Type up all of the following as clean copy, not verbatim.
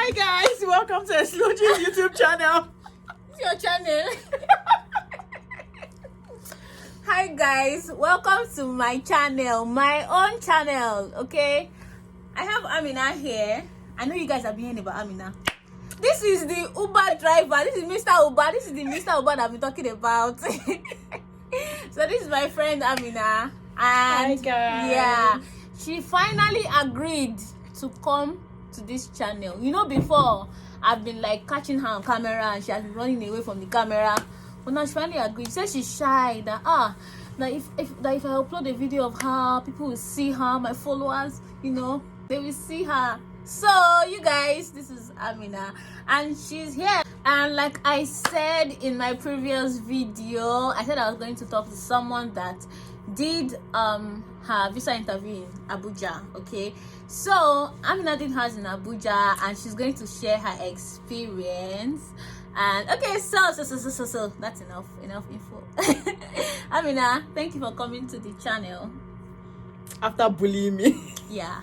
Hi guys, welcome to Sloji's YouTube channel. It's your channel. Hi guys, welcome to my channel, my own channel. Okay, I have Amina here. I know you guys are hearing about Amina. This is the Uber driver. This is Mr. Uber. This is the Mr. Uber that I've been talking about. So this is my friend Amina. And hi guys. yeah, she finally agreed to come to this channel. You know, before I've been like catching her on camera and she has been running away from the camera. But now she finally agreed. She said she's shy. That if I upload a video of her, people will see her. My followers, you know, they will see her. So you guys, this is Amina, and she's here. And like I said in my previous video, I said I was going to talk to someone that did her visa interview in Abuja. Okay, so Amina did hers in Abuja, and she's going to share her experience. And okay, so that's enough info. Amina, thank you for coming to the channel. After bullying me, Yeah,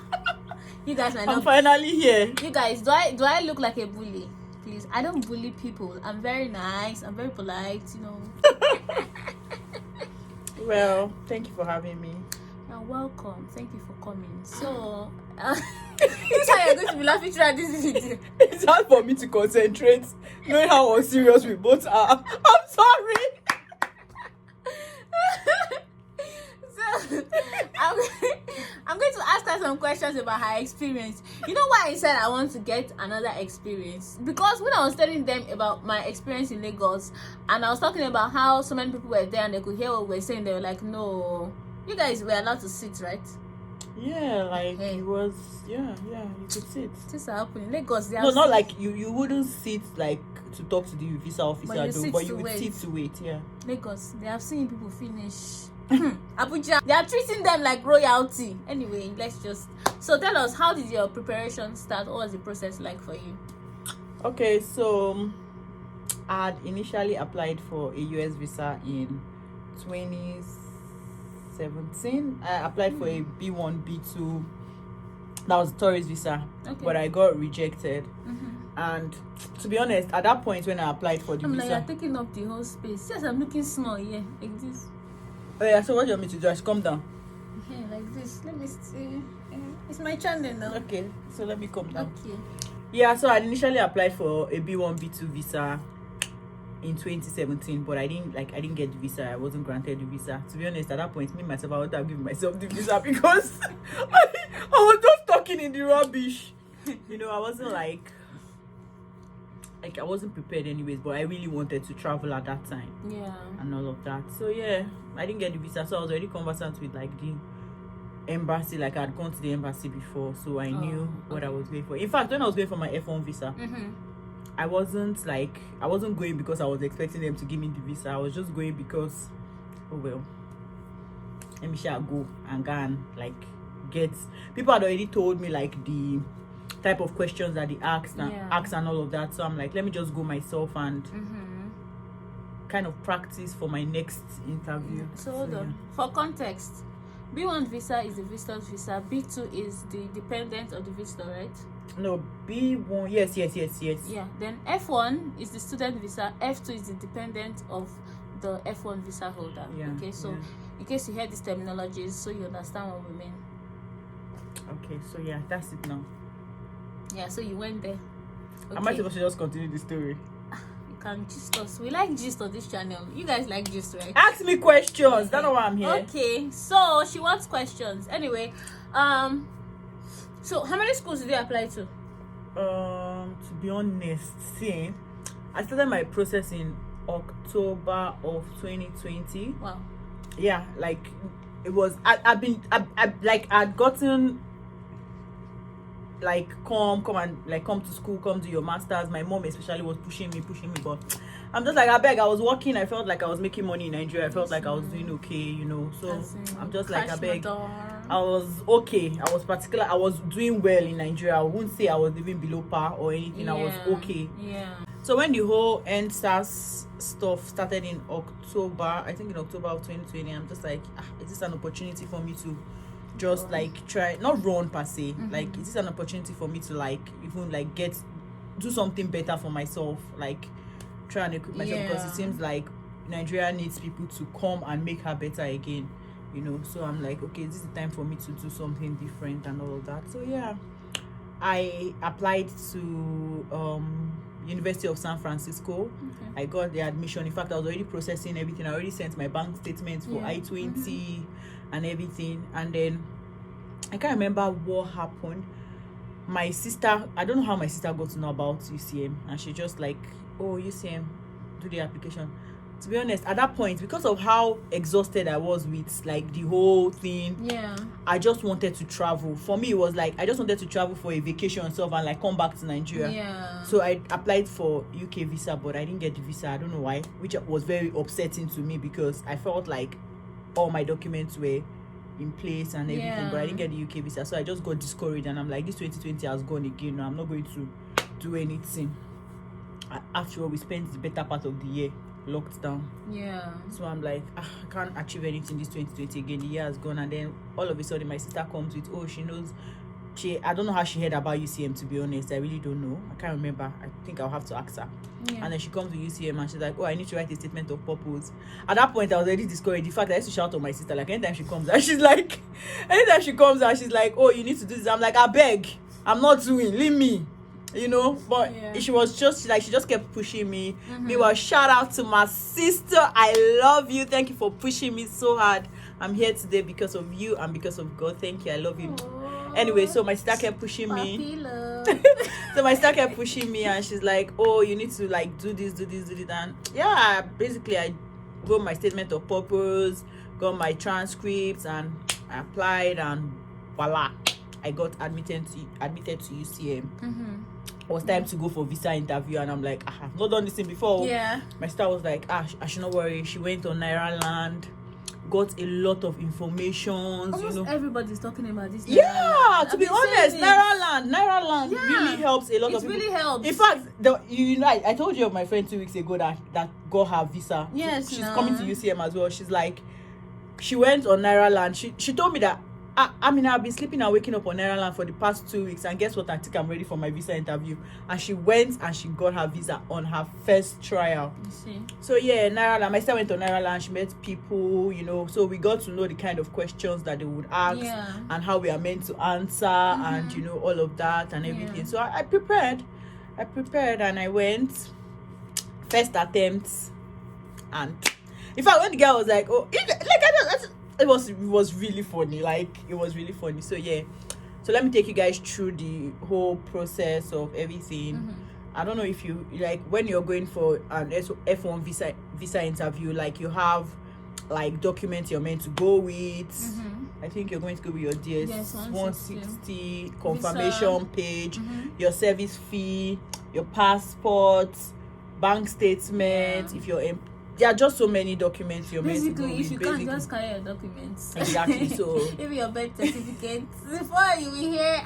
you guys might I'm not. finally here. You guys, do I look like a bully? Please, I don't bully people. I'm very nice. I'm very polite. You know. Well, thank you for having me. You're welcome. Thank you for coming. So, this is how you're going to be laughing throughout this video. It's hard for me to concentrate, knowing how unserious we both are. I'm sorry. So, I'm going to ask her some questions about her experience. You know why I said I want to get another experience? Because when I was telling them about my experience in Lagos, and I was talking about how so many people were there and they could hear what we were saying, they were like, no, you guys were allowed to sit, right? Yeah, like Hey. it was. Yeah, you could sit. This is happening. Lagos, they No, have not seats. like you wouldn't sit like to talk to the visa officer, you sit but to you would wait. sit to wait. Yeah. Lagos, they have seen people finish. Abuja, they are treating them like royalty. Anyway, let's just. So tell us, how did your preparation start? What was the process like for you? Okay, so I had initially applied for a U.S. visa in 2017. I applied for a B1, B2. That was a tourist visa, Okay. but I got rejected. And to be honest, at that point when I applied for the I'm like, you're visa, taking up the whole space. Yes, I'm looking small here, like this. oh yeah, so what do you want me to do? I should come down. Yeah, like this. Let me see. It's my channel now. Okay, so let me come down. Okay. Yeah, so I initially applied for a B1, B2 visa in 2017, but I didn't get the visa. I wasn't granted the visa. To be honest, at that point, me myself, I would have given myself the visa because I was just talking in the rubbish. You know, I wasn't like I wasn't prepared anyways, but I really wanted to travel at that time Yeah. and all of that. So yeah, I didn't get the visa, so I was already conversant with like the embassy. Like I had gone to the embassy before, so I knew what I was going for. In fact, when I was going for my F1 visa, I wasn't going because I was expecting them to give me the visa. I was just going because, oh well, let me shall go and like get. People had already told me like the type of questions that they asked and all of that. So I'm like, let me just go myself and kind of practice for my next interview. So hold on. For context, B1 visa is the visitor's visa. B2 is the dependent of the visitor, right? No, B1, yes. Yeah. Then F1 is the student visa. F2 is the dependent of the F1 visa holder. Yeah, Okay, so yeah. in case you hear these terminologies, so you understand what we mean. Okay, so yeah, that's it now. Yeah, so you went there. Okay. Am I supposed to just continue the story? You can gist us. We like gist on this channel. You guys like gist, right? Ask me questions. That's not why I'm here. Okay, so she wants questions. Anyway, so how many schools did you apply to? To be honest, see, I started my process in October of 2020. Wow. Yeah, like it was. I'd gotten like come to school, come to your masters. My mom especially was pushing me, but I'm just like, I beg. I was working. I felt like I was making money in Nigeria. I felt like I was doing okay, you know. So I'm just like, I beg. I was okay. I was doing well in Nigeria. I wouldn't say I was living below par or anything. I was okay. Yeah. So when the whole NSAS stuff started in October, I think in October of 2020, I'm just like, is this an opportunity for me to just like try, not run per se, like is this an opportunity for me to like even like get do something better for myself, like try and equip myself, because it seems like Nigeria needs people to come and make her better again, you know. So I'm like, okay, this is the time for me to do something different and all of that. So yeah, I applied to University of San Francisco. I got the admission. In fact, I was already processing everything. I already sent my bank statements for I-20 and everything. And then I can't remember what happened. My sister, I don't know how my sister got to know about UCM, and she just like, oh, UCM, do the application. To be honest, at that point, because of how exhausted I was with like the whole thing, I just wanted to travel. For me, it was like I just wanted to travel for a vacation and stuff and like come back to Nigeria. So I applied for UK visa, but I didn't get the visa. I don't know why, which was very upsetting to me, because I felt like all my documents were in place and everything, but I didn't get the UK visa. So I just got discouraged, and I'm like, this 2020 has gone again. No, I'm not going to do anything. After all, we spent the better part of the year locked down. So I'm like, I can't achieve anything this 2020 again. The year has gone. And then all of a sudden my sister comes with, oh, she knows, I don't know how she heard about UCM, to be honest. I really don't know. I can't remember. I think I'll have to ask her. And then she comes to UCM and she's like, oh, I need to write a statement of purpose. At that point I was already discouraged. In fact, I used to shout on my sister, like anytime she comes and she's like, oh, you need to do this, I'm like, I beg, I'm not doing, leave me, you know. But she was just like, she just kept pushing me. Meanwhile, shout out to my sister, I love you, thank you for pushing me so hard. I'm here today because of you and because of God. Thank you, I love you. Aww. Anyway, so my sister kept pushing me. So my sister kept pushing me, and she's like, oh, you need to like do this, and yeah, basically I got my statement of purpose, got my transcripts, and I applied, and voila, I got admitted to UCM. It was time to go for visa interview, and I'm like, I've not done this thing before. My sister was like, I should not worry. She went on Naira Land, got a lot of information. Almost, you know, everybody's talking about this. To be honest, Naira Land really helps a lot of people. It really helps. In fact, you know, I told you of my friend 2 weeks ago that got her visa. She's coming to UCM as well. She's like, she went on Naira Land. She told me that, Amina, I've been sleeping and waking up on Naira Land for the past 2 weeks, and guess what? I think I'm ready for my visa interview. And she went and she got her visa on her first trial. So yeah, Naira Land. My sister went on Naira Land. She met people, you know, so we got to know the kind of questions that they would ask and how we are meant to answer, and you know, all of that and everything. So I prepared and I went. First attempt, and in fact, when the guy was like, oh, it was really funny. Like, it was really funny. So yeah, so let me take you guys through the whole process of everything. I don't know if you like, when you're going for an F1 visa interview, like you have like documents you're meant to go with. I think you're going to go with your DS 160 confirmation page, your service fee, your passport, bank statement. If you're there are just so many documents you're meant to go with. If you can't, just carry your documents. Exactly. So maybe your birth certificate. Before you will hear,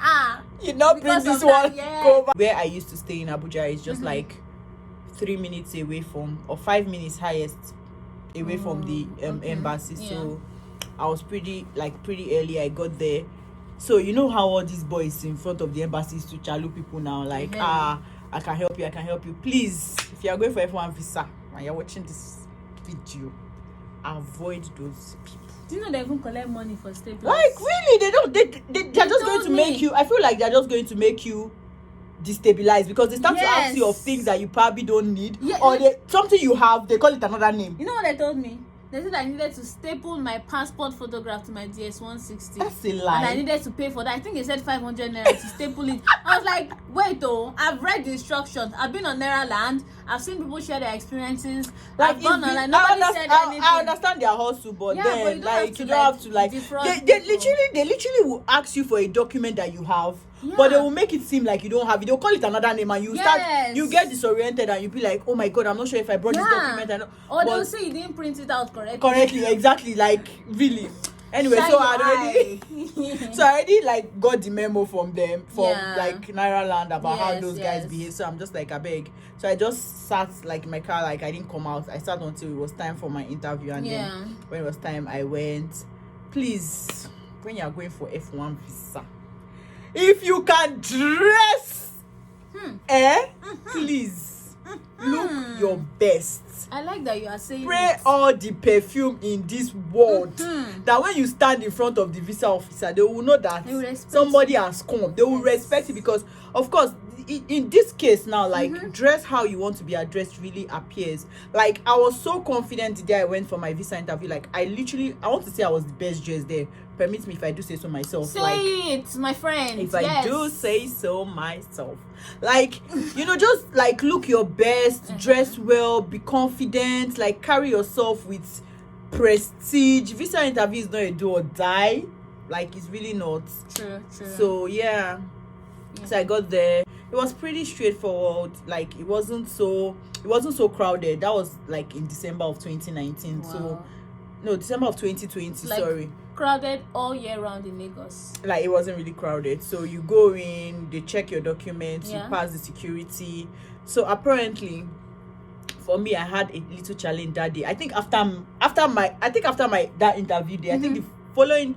you not bring this one. Go back. Where I used to stay in Abuja is just like 3 minutes away from, or 5 minutes highest away from the embassy. So I was pretty early. I got there. So you know how all these boys in front of the embassies to chalu people now, like I can help you. Please, if you are going for F1 visa and you're watching this video, avoid those people. Do you know they even collect money for staples? Like, really? They're just going to make you, I feel like they're just going to make you destabilized, because they start to ask you of things that you probably don't need, or something you have, they call it another name. You know what they told me? They said I needed to staple my passport photograph to my DS 160. That's a lie. And I needed to pay for that. I think they said 500 naira to staple it. I was like, wait, I've read the instructions. I've been on Naira Land. I've seen people share their experiences. Like, I've gone online. Nobody said anything. I understand their hustle, but then but you don't have to they literally will ask you for a document that you have. But they will make it seem like you don't have it. They'll call it another name, and you get disoriented, and you be like, oh my god, I'm not sure if I brought this document. Or they'll say you didn't print it out correctly, exactly, like, really. Anyway, so I already like got the memo from them, like Naira Land, about how those guys behave. So I'm just like, I beg. So I just sat like in my car, like I didn't come out. I sat until it was time for my interview, and then when it was time, I went. Please, when you are going for F1 visa, if you can dress, please look your best. I like that you are saying Spray it. all the perfume in this world, that when you stand in front of the visa officer, they will know that somebody has come. They will respect it, because of course in this case now, like, dress how you want to be addressed really appears. Like, I was so confident the day I went for my visa interview. Like, I want to say I was the best dressed there. Permit me if I do say so myself. Say like, it, my friend. if I do say so myself. Like, just like look your best, dress well, be confident, like carry yourself with prestige. Visa interview is not a do or die. Like, it's really not. True. So yeah. So I got there. It was pretty straightforward. Like, it wasn't so crowded. That was like in December of 2019. Wow. So no, December of 2020, like, sorry. Crowded all year round in Lagos. Like, it wasn't really crowded. So you go in, they check your documents, you Yeah. pass the security. So apparently, for me, I had a little challenge that day. I think after my that interview day, I think the following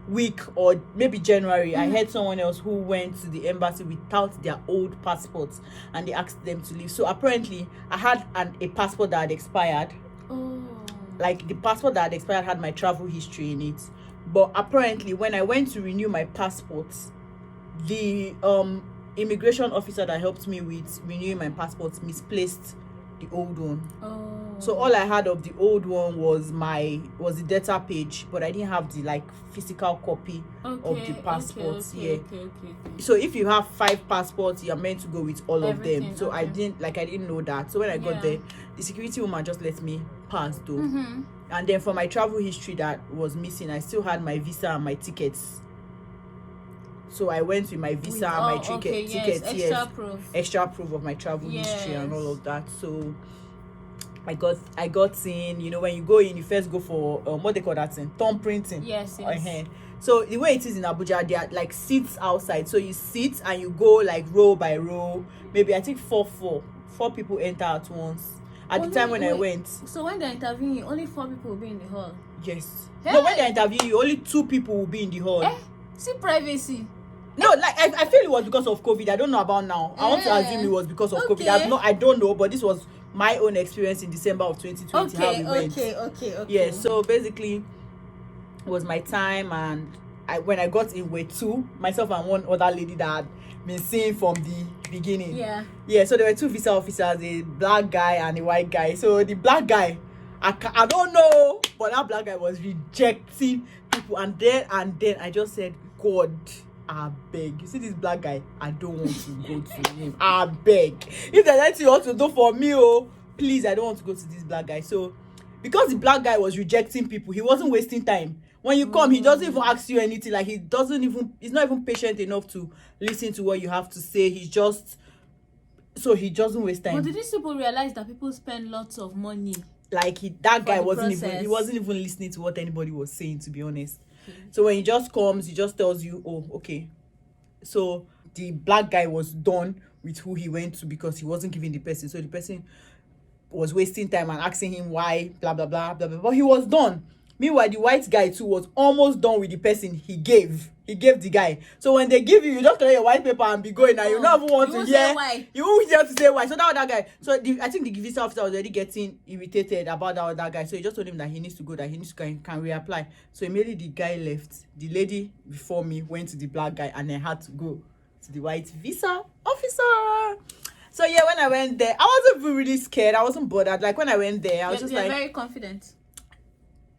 week or maybe January, I heard someone else who went to the embassy without their old passports, and they asked them to leave. So apparently, I had a passport that had expired. Oh. Like, the passport that had expired had my travel history in it. But apparently, when I went to renew my passport, the immigration officer that helped me with renewing my passport misplaced the old one. Oh. So all I had of the old one was the data page, but I didn't have the like physical copy of the passports. Okay. So if you have 5 passports, you're meant to go with all Everything, of them. So I didn't know that. So when I got there, the security woman just let me pass though. And then for my travel history that was missing, I still had my visa and my tickets. So I went with my visa and my tickets. Extra proof of my travel history and all of that. So I got in. When you go in, you first go for what they call that thing, thumb printing. Yes. So the way it is in Abuja, there are like seats outside. So you sit and you go like row by row. Maybe I think four people enter at once. At the time when I went. So when they're interviewing you, only 4 people will be in the hall? Yes. Hey. No, when they're interviewing you, only 2 people will be in the hall. See, privacy. No, like I feel it was because of COVID. I don't know about now. I want to assume it was because of COVID. I don't know, but this was my own experience in December of 2020. How we went. Okay. Yeah, so basically it was my time, and when I got in were 2, myself and one other lady that had been seen from the beginning. Yeah, so there were 2 visa officers, a black guy and a white guy. So the black guy, I don't know, but that black guy was rejecting people, and then I just said, God, I beg. You see this black guy, I don't want to go to him. I beg. If there's anything you want to do for me, please, I don't want to go to this black guy. So because the black guy was rejecting people, he wasn't wasting time. When you come, he doesn't even ask you anything. Like, he's not even patient enough to listen to what you have to say. He doesn't waste time. But did these people realize that people spend lots of money? Like, that guy wasn't even listening to what anybody was saying, to be honest. So when he just comes, he just tells you, oh, okay. So the black guy was done with who he went to because he wasn't giving the person. So the person was wasting time and asking him why, blah, blah, blah, blah, blah. But he was done. Meanwhile, the white guy too was almost done with the person he gave the guy. So when they give you just collect your white paper and be going, and you don't even want to hear. You won't hear to say why. So that other guy. So I think the visa officer was already getting irritated about that other guy. So he just told him that he needs to go, that he needs to can reapply. So immediately the guy left. The lady before me went to the black guy, and I had to go to the white visa officer. So yeah, when I went there, I wasn't even really scared. I wasn't bothered. Like, when I went there, I was just like, very confident.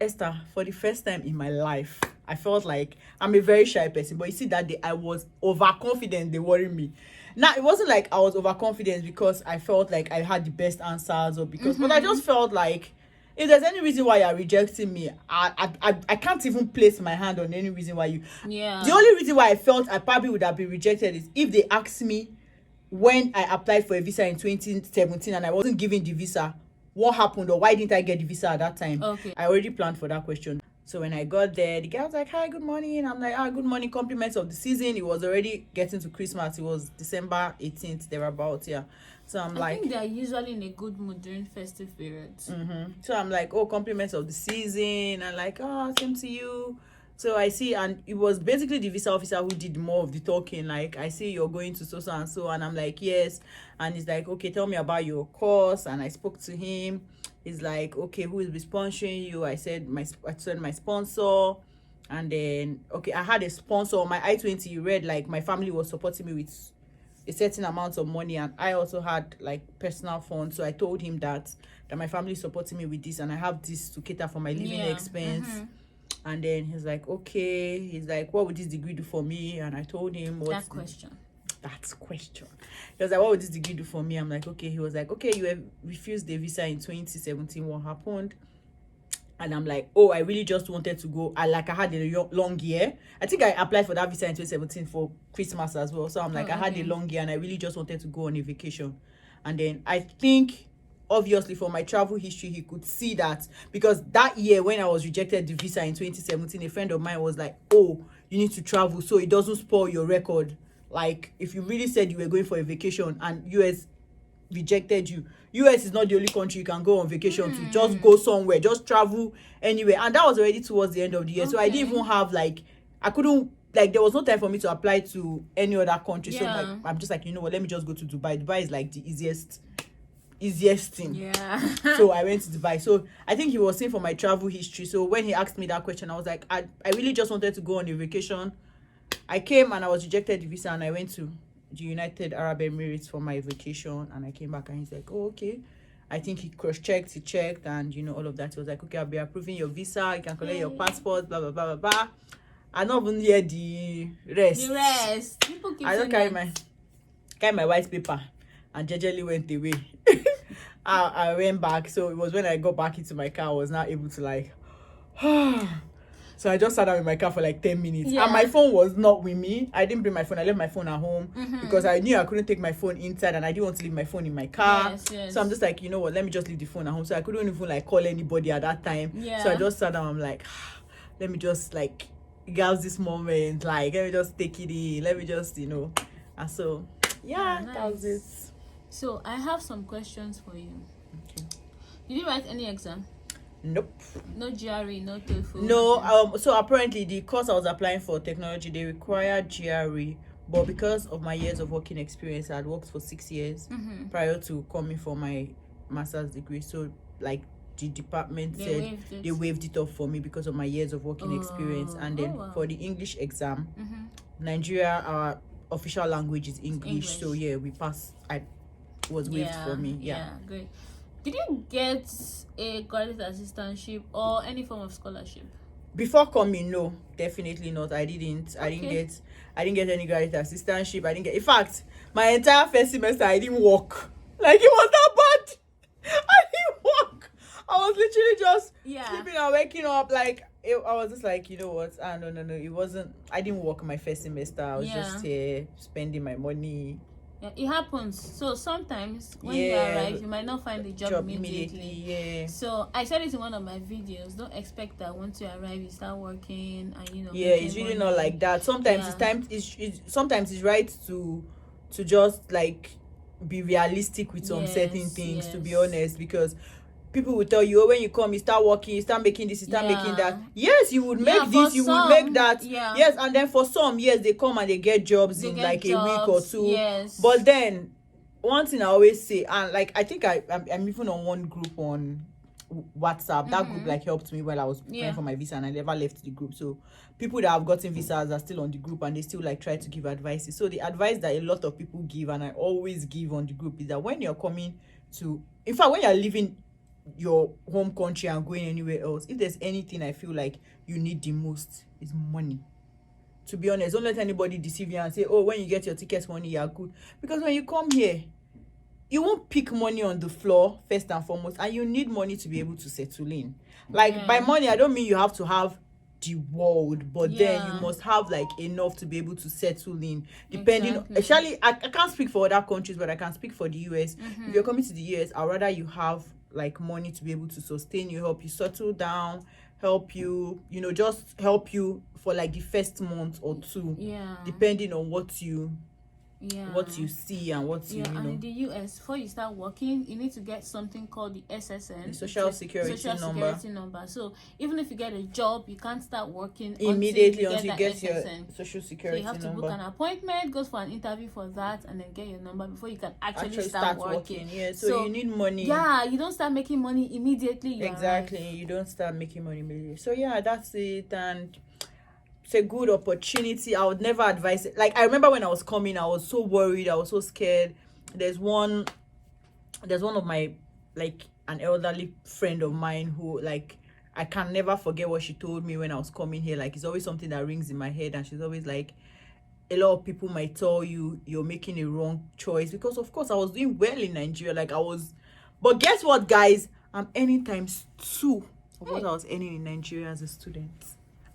Esther, for the first time in my life, I felt like I'm a very shy person, but you see that day I was overconfident. They worried me. Now, it wasn't like I was overconfident because I felt like I had the best answers, or because, but I just felt like if there's any reason why you're rejecting me, I can't even place my hand on any reason why you. Yeah. The only reason why I felt I probably would have been rejected is if they asked me when I applied for a visa in 2017 and I wasn't given the visa, what happened, or why didn't I get the visa at that time? Okay. I already planned for that question. So when I got there, the guy was like, hi, good morning. I'm like, good morning, compliments of the season. It was already getting to Christmas. It was December 18th, thereabouts, yeah. So I think they're usually in a good mood during festive periods. So I'm like, compliments of the season. And like, same to you. So I see, and it was basically the visa officer who did more of the talking. Like, I see you're going to so and so, and I'm like, yes. And he's like, okay, tell me about your course. And I spoke to him. He's like, okay, who will be sponsoring you? I said my sponsor. And then, okay, I had a sponsor on my I-20 read, like, my family was supporting me with a certain amount of money, and I also had like personal funds. So I told him that my family is supporting me with this, and I have this to cater for my living expense. And then he's like, okay. He's like, what would this degree do for me? And I told him that question. He was like, what would this degree do for me? I'm like, okay. He was like, okay, you have refused the visa in 2017. What happened? And I'm like, oh, I really just wanted to go. I had a long year. I think I applied for that visa in 2017 for Christmas as well. So I'm like, I had a long year and I really just wanted to go on a vacation. And then I think, obviously, from my travel history, he could see that, because that year when I was rejected the visa in 2017, a friend of mine was like, oh, you need to travel so it doesn't spoil your record. Like, if you really said you were going for a vacation and U.S. rejected you, U.S. is not the only country you can go on vacation to. Just go somewhere, just travel anywhere. And that was already towards the end of the year. So I didn't even have, like, I couldn't, like, there was no time for me to apply to any other country. So I'm just like, you know what, let me just go to Dubai. Dubai is like the easiest thing. So I went to Dubai. So I think he was saying for my travel history. So when he asked me that question, I was like, I really just wanted to go on a vacation. I came and I was rejected the visa, and I went to the United Arab Emirates for my vacation, and I came back and he's like, oh, okay. I think he cross-checked, he checked, and you know, all of that. He was like, okay, I'll be approving your visa, you can collect your passport, blah blah blah blah blah. I not even hear the rest. People keep I don't carry my white paper and jejely went away. I went back. So it was when I got back into my car, I was not able to, like, so I just sat down in my car for like 10 minutes. And my phone was not with me. I didn't bring my phone. I left my phone at home because I knew I couldn't take my phone inside, and I didn't want to leave my phone in my car. So I'm just like, you know what, let me just leave the phone at home. So I couldn't even, like, call anybody at that time. So I just sat down. I'm like, let me just, like, gauge this moment. Like, let me just take it in. Let me just, you know. And so, nice. That was it. So I have some questions for you. Okay. Did you write any exam? Nope. No GRE, no TOEFL. No. So apparently the course I was applying for, technology, they require GRE, but because of my years of working experience, I had worked for 6 years prior to coming for my master's degree. So, like, the department said they waived it off for me because of my years of working experience. And then for the English exam, Nigeria, our official language is English. So yeah, we passed. I was waived for me. Yeah, great. Did you get a graduate assistantship or any form of scholarship? Before coming, no, definitely not. I didn't get any graduate assistantship. In fact, my entire first semester I didn't work. Like, it was that bad. I didn't work. I was literally just sleeping and waking up. Like, I was just like, you know what? No. It wasn't. I didn't work my first semester. I was just here spending my money. Yeah, it happens. So sometimes when you arrive, you might not find the job immediately. So I said it in one of my videos. Don't expect that once you arrive, you start working and, you know. Yeah, it's really not like that. Sometimes sometimes it's right to just, like, be realistic with some certain things. To be honest, because people will tell you, oh, when you come, you start working, you start making this, you start making that. Yes, you would make this, you would make that. Yes, and then for some, yes, they come and they get jobs in like a week or two. Yes. But then, one thing I always say, and like, I think I'm even on one group on WhatsApp. That group, like, helped me while I was preparing for my visa, and I never left the group. So people that have gotten visas are still on the group, and they still, like, try to give advice. So the advice that a lot of people give, and I always give on the group, is that when you're coming to, in fact, when you're leaving your home country and going anywhere else, if there's anything I feel like you need the most, is money. To be honest, don't let anybody deceive you and say, oh, when you get your tickets money, you're good. Because when you come here, you won't pick money on the floor first and foremost, and you need money to be able to settle in. Like, by money, I don't mean you have to have the world, but then you must have, like, enough to be able to settle in, depending actually, I can't speak for other countries, but I can speak for the US. If you're coming to the US, I'd rather you have, like, money to be able to sustain you, help you settle down, help you, you know, just help you for, like, the first month or two, depending on what you what you see and what you and know. in the US, before you start working, you need to get something called the SSN, The social security number. So even if you get a job, you can't start working immediately until you get your SSN. social So security you have to number. book an appointment, go for an interview for that, and then get your number before you can actually start working. Yeah, so you need money. Yeah, you don't start making money immediately. Exactly, you don't start making money immediately. So yeah, that's it. And it's a good opportunity. I would never advise it. Like, I remember when I was coming, I was so worried, I was so scared. There's one of my, like, an elderly friend of mine who, like, I can never forget what she told me when I was coming here. Like, it's always something that rings in my head, and she's always like, a lot of people might tell you you're making a wrong choice, because of course I was doing well in Nigeria. Like, but guess what, guys? I'm earning times 2 of what I was earning in Nigeria as a student.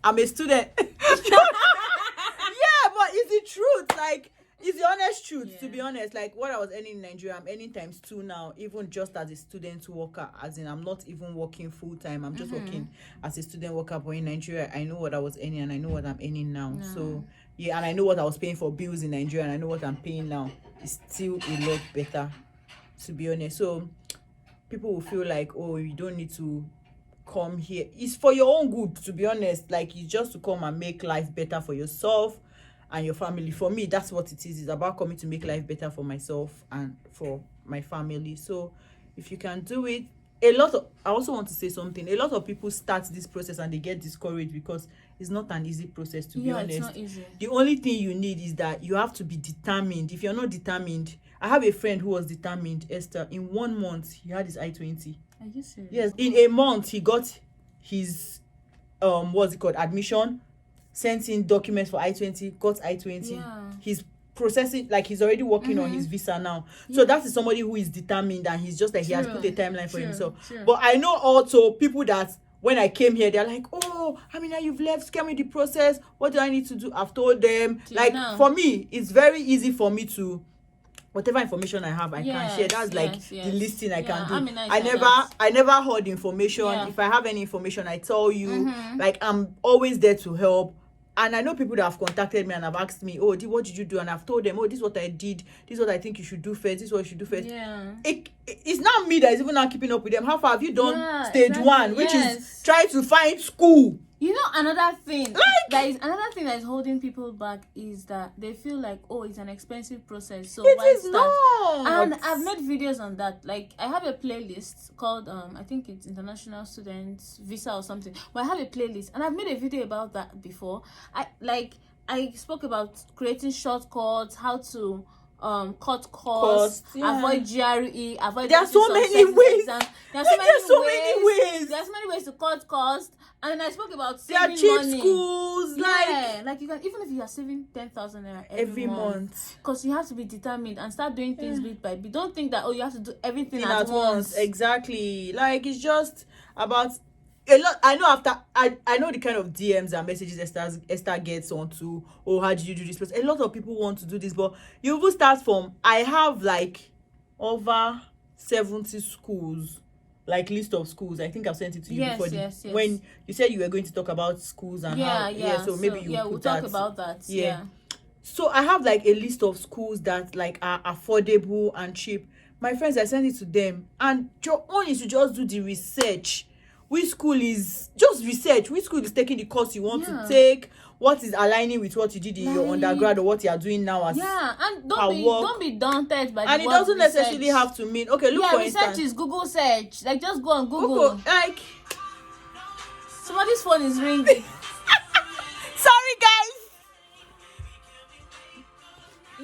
I'm a student. Yeah, but it's the truth. Like, it's the honest truth, to be honest. Like, what I was earning in Nigeria, I'm earning times 2 now, even just as a student worker. As in, I'm not even working full time. I'm just working as a student worker. But in Nigeria, I know what I was earning, and I know what I'm earning now. So yeah, and I know what I was paying for bills in Nigeria, and I know what I'm paying now. It's still a lot better, to be honest. So people will feel like, oh, you don't need to come here. It's for your own good, to be honest. Like, it's just to come and make life better for yourself and your family. For me, that's what it is. It's about coming to make life better for myself and for my family. So if you can do it, I also want to say something. A lot of people start this process and they get discouraged because it's not an easy process, to be honest. It's not easy. The only thing you need is that you have to be determined. If you're not determined, I have a friend who was determined, Esther. In 1 month, he had his I-20. Are you serious? Yes, in a month he got his admission, sent in documents for I-20, got I-20. Yeah. He's processing, like, he's already working on his visa now. So that is somebody who is determined, and he's just like, he has put a timeline for himself. But I know also people that when I came here, they're like, oh, Amina, you've left, scare me the process. What do I need to do? I've told them. For me, it's very easy for me to, whatever information I have, I can share. That's the least thing I can do. I never hold information. If I have any information, I tell you. Like, I'm always there to help. And I know people that have contacted me and have asked me, oh, what did you do? And I've told them, oh, this is what I did. This is what I think you should do first. This is what you should do first. Yeah. It's not me that is even now keeping up with them. How far have you done stage 1, which is try to find school? You know, another thing that is holding people back is that they feel like, oh, it's an expensive process, so why start? And I've made videos on that. Like, I have a playlist called I think it's International Students Visa or something. But I have a playlist, and I've made a video about that before. I spoke about creating shortcuts, how to cut costs, avoid GRE, avoid. There are so many ways. There are so many ways. There's so many ways to cut costs. And I spoke about saving cheap money. Schools, like you can, even if you are saving 10,000 naira every month, because you have to be determined and start doing things bit by bit. Don't think that, oh, you have to do everything at once. Exactly. Like, it's just about a lot. I know I know the kind of DMs and messages Esther gets onto, oh, how did you do this? But a lot of people want to do this, but you will start from, I have like over 70 schools, like list of schools. I think I've sent it to you before. Yes. When you said you were going to talk about schools and so maybe we'll talk about that. So I have like a list of schools that like are affordable and cheap. My friends, I sent it to them, and your own is to just do the research. Which school is, just research which school is taking the course you want to take, what is aligning with what you did in your undergrad or what you are doing now as and don't be daunted by the and it doesn't necessarily have to mean, okay, look, for instance, research is Google search. Like, just go on Google. Like, somebody's phone is ringing. Sorry, guys.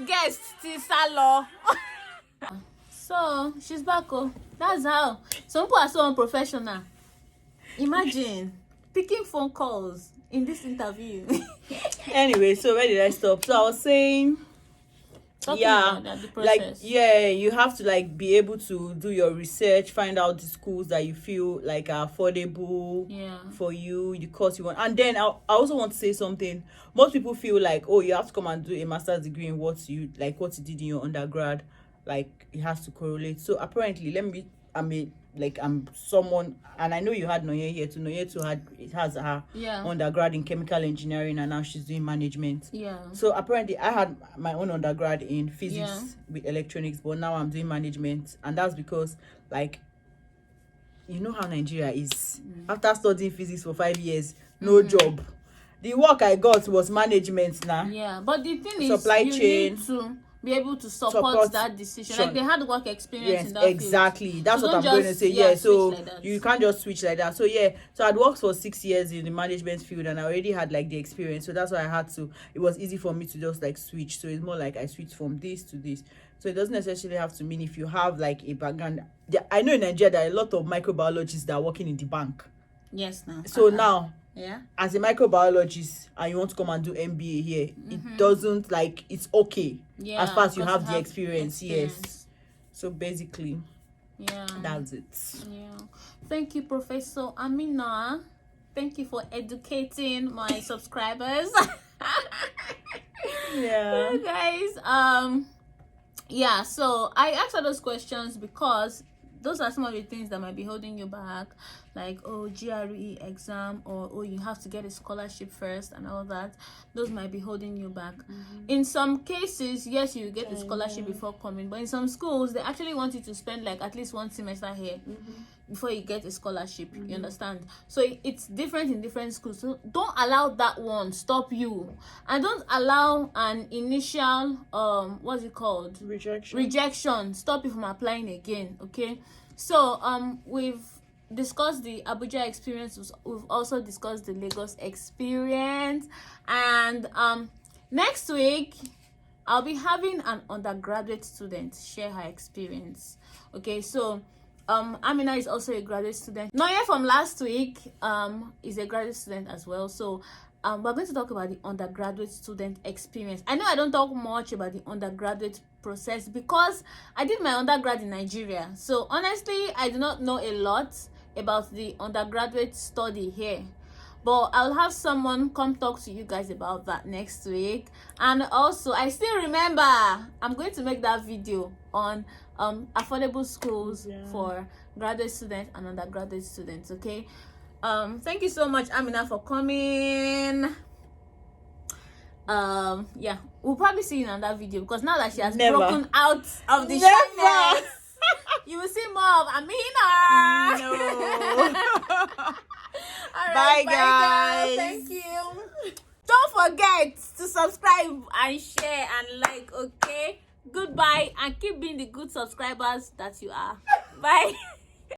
Guest Tisalo. So she's back. Oh, that's how some people are so unprofessional. Imagine picking phone calls in this interview. Anyway, so where did I stop? So I was saying, talking about that, the process. Like, you have to like be able to do your research, find out the schools that you feel like are affordable for you, the course you want. And then I also want to say something. Most people feel like, oh, you have to come and do a master's degree in what you did in your undergrad. Like, it has to correlate. So apparently, let me I'm someone, and I know you had Noye here too. Noye too has her undergrad in chemical engineering, and now she's doing management. Yeah. So apparently, I had my own undergrad in physics with electronics, but now I'm doing management, and that's because like, you know how Nigeria is. After studying physics for 5 years, no job. The work I got was management now. Yeah, but the thing is, supply chain, need to be able to support that decision. Like they had work experience in that exactly field. That's so what I'm going to say. So like you can't just switch like that. So I'd worked for 6 years in the management field, and I already had like the experience, so that's why I had to, it was easy for me to just like switch. So it's more like I switched from this to this. So it doesn't necessarily have to mean if you have like a background. I know in Nigeria there are a lot of microbiologists that are working in the bank. Yes, now. So now, as a microbiologist, and you want to come and do MBA here, it doesn't, like, it's okay as far as you have the experience. Yes. So basically, that's it. Yeah. Thank you, Professor Amina. Thank you for educating my subscribers. Yeah. Guys, so I asked all those questions because those are some of the things that might be holding you back, like GRE exam, or you have to get a scholarship first and all that. Those might be holding you back. In some cases, yes, you get the scholarship before coming, but in some schools they actually want you to spend like at least 1 semester here before you get a scholarship. You understand? So it's different in different schools. So don't allow that one stop you, and don't allow an initial what's it called, rejection stop you from applying again. Okay, so we've discussed the Abuja experience, we've also discussed the Lagos experience, and next week I'll be having an undergraduate student share her experience. Okay, so Amina is also a graduate student. Noye from last week is a graduate student as well. So we're going to talk about the undergraduate student experience. I know I don't talk much about the undergraduate process because I did my undergrad in Nigeria. So honestly, I do not know a lot about the undergraduate study here. But I'll have someone come talk to you guys about that next week. And also, I still remember I'm going to make that video on affordable schools for graduate students and undergraduate students. Okay, thank you so much, Amina, for coming. We'll probably see you in another video because now that she has broken out of the shyness, you will see more of Amina. No. All right, bye guys. Thank you. Don't forget to subscribe and share and like. Okay, goodbye, and keep being the good subscribers that you are. Bye.